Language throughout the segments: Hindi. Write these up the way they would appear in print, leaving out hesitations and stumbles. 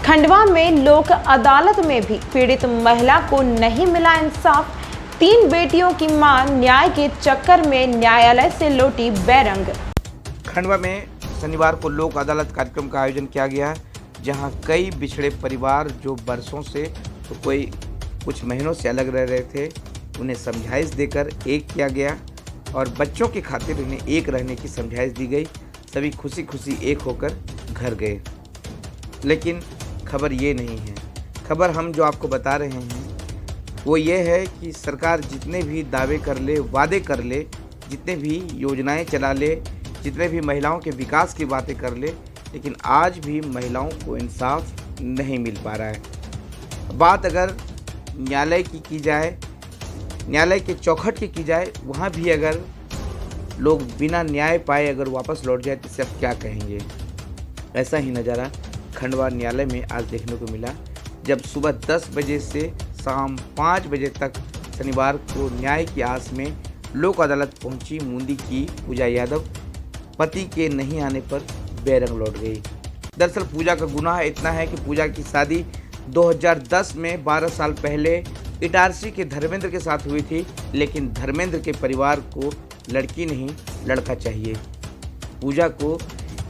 खंडवा में लोक अदालत में भी पीड़ित महिला को नहीं मिला इंसाफ। 3 बेटियों की मां न्याय के चक्कर में न्यायालय से लौटी बेरंग। खंडवा में शनिवार को लोक अदालत कार्यक्रम का आयोजन किया गया, जहां कई बिछड़े परिवार जो बरसों से तो कोई कुछ महीनों से अलग रह रहे थे, उन्हें समझाइश देकर एक किया गया और बच्चों की खातिर उन्हें एक रहने की समझाइश दी गई। सभी खुशी खुशी एक होकर घर गए। लेकिन खबर ये नहीं है। खबर हम जो आपको बता रहे हैं वो ये है कि सरकार जितने भी दावे कर ले, वादे कर ले, जितने भी योजनाएं चला ले, जितने भी महिलाओं के विकास की बातें कर ले, लेकिन आज भी महिलाओं को इंसाफ नहीं मिल पा रहा है। बात अगर न्यायालय की जाए, न्यायालय के चौखट की जाए, वहाँ भी अगर लोग बिना न्याय पाए अगर वापस लौट जाए तो सब क्या कहेंगे। ऐसा ही नज़ारा खंडवा न्यायालय में आज देखने को मिला, जब सुबह 10 बजे से शाम 5 बजे तक शनिवार को न्याय की आस में लोक अदालत पहुंची मुंदी की पूजा यादव पति के नहीं आने पर बेरंग लौट गई। दरअसल पूजा का गुनाह इतना है कि पूजा की शादी 2010 में 12 साल पहले इटारसी के धर्मेंद्र के साथ हुई थी, लेकिन धर्मेंद्र के परिवार को लड़की नहीं लड़का चाहिए। पूजा को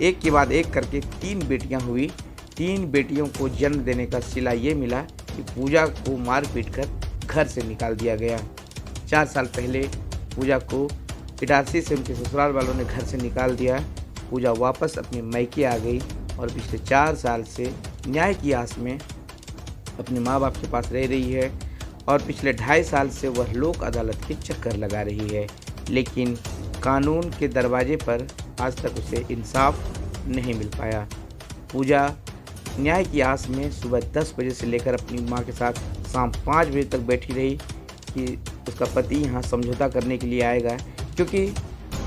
एक के बाद एक करके 3 बेटियां हुई। 3 बेटियों को जन्म देने का सिला ये मिला कि पूजा को मार पीट कर घर से निकाल दिया गया। 4 साल पहले पूजा को इटारसी से उनके ससुराल वालों ने घर से निकाल दिया। पूजा वापस अपने मैके आ गई और पिछले 4 साल से न्याय की आस में अपने माँ बाप के पास रह रही है और पिछले 2.5 साल से वह लोक अदालत के चक्कर लगा रही है, लेकिन कानून के दरवाजे पर आज तक उसे इंसाफ नहीं मिल पाया। पूजा न्याय की आस में सुबह 10 बजे से लेकर अपनी मां के साथ शाम 5 बजे तक बैठी रही कि उसका पति यहां समझौता करने के लिए आएगा, क्योंकि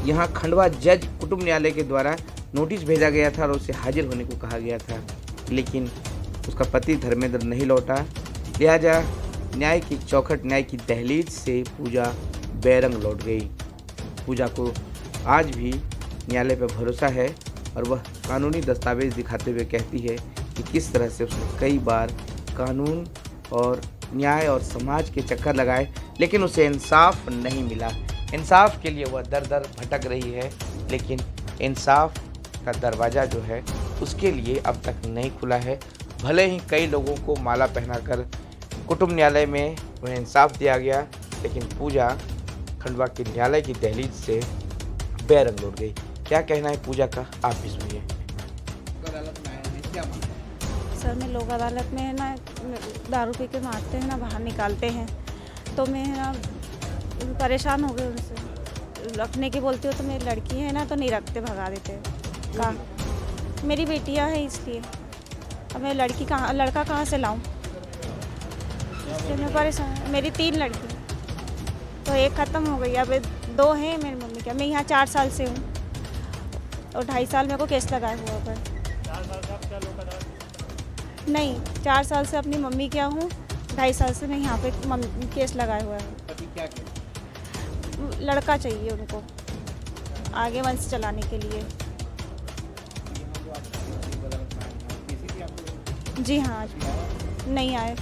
यहां खंडवा जज कुटुंब न्यायालय के द्वारा नोटिस भेजा गया था और उसे हाजिर होने को कहा गया था, लेकिन उसका पति धर्मेंद्र नहीं लौटा। लिहाजा न्याय की चौखट, न्याय की दहलीज से पूजा बेरंग लौट गई। पूजा को आज भी न्यायालय पर भरोसा है और वह कानूनी दस्तावेज दिखाते हुए कहती है कि किस तरह से उसने कई बार कानून और न्याय और समाज के चक्कर लगाए, लेकिन उसे इंसाफ नहीं मिला। इंसाफ के लिए वह दर दर भटक रही है, लेकिन इंसाफ का दरवाज़ा जो है उसके लिए अब तक नहीं खुला है। भले ही कई लोगों को माला पहनाकर कुटुंब न्यायालय में उन्हें इंसाफ दिया गया, लेकिन पूजा खंडवा के न्यायालय की दहलीज से बेरंग लौट गई। क्या कहना है पूजा का, आप भी सुनिए। सर, मैं लोक अदालत में है ना दारू पी के मारते हैं ना, बाहर निकालते हैं, तो मैं है ना परेशान हो गई उनसे। रखने की बोलती हो तो मेरी लड़की है ना तो नहीं रखते, भगा देते हैं। कहाँ मेरी बेटियां हैं इसलिए, अब मैं लड़की कहाँ, लड़का कहाँ से लाऊं, इसलिए मैं परेशान। मेरी 3 लड़की तो एक ख़त्म हो गई, अब 2 हैं मेरी मम्मी के। मैं यहाँ 4 साल से हूँ और 2.5 साल मेरे को केस लगाए हुआ पर। 4 साल से आप क्या लोग अदालत? नहीं, 4 साल से अपनी मम्मी क्या हूँ, 2.5 साल से मैं यहाँ पे केस लगाए हुआ है। पति क्या कहते? लड़का चाहिए उनको आगे वंश चलाने के लिए। जी हाँ, आज नहीं आए।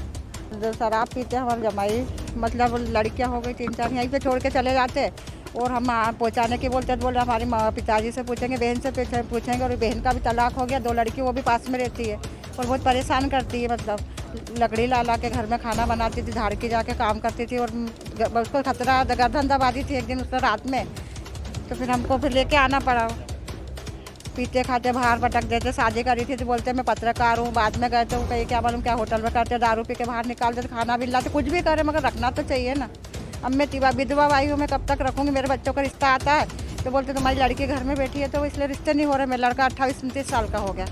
जो शराब पीते हैं हमारे जमाई, मतलब लड़कियां हो गई 3-4 यहीं पे छोड़ के चले जाते और हम पहुंचाने की बोलते बोले हमारे पिताजी से पूछेंगे, बहन से पूछेंगे, और बहन का भी तलाक हो गया, 2 लड़की वो भी पास में रहती है और बहुत परेशान करती है। मतलब लकड़ी ला के घर में खाना बनाती थी, झाड़ की जाके काम करती थी और उसको खतरा गर्दन दबाती थी। एक दिन उसको रात में तो फिर हमको फिर लेके आना पड़ा। पीते खाते बाहर भटक देते, शादी करी थी तो बोलते मैं पत्रकार हूँ, बाद में गए तो कहीं क्या मालूम क्या होटल में करते, दारू पी के बाहर निकाल देते, खाना भी लाते, कुछ भी करे मगर रखना तो चाहिए ना। अब मैं विधवा आई हूँ, मैं कब तक रखूँगी, मेरे बच्चों का रिश्ता आता है तो बोलते तुम्हारी लड़की घर में बैठी है तो इसलिए रिश्ते नहीं हो रहे। मेरा लड़का 28-29 साल का हो गया,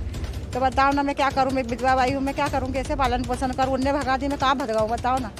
तो बताओ ना मैं क्या करूँ, मैं विधवा आई हूँ, मैं क्या करूँ, कैसे पालन पोषण करूँ। उनने भगा दी, मैं कहाँ भगाऊँ बताओ ना।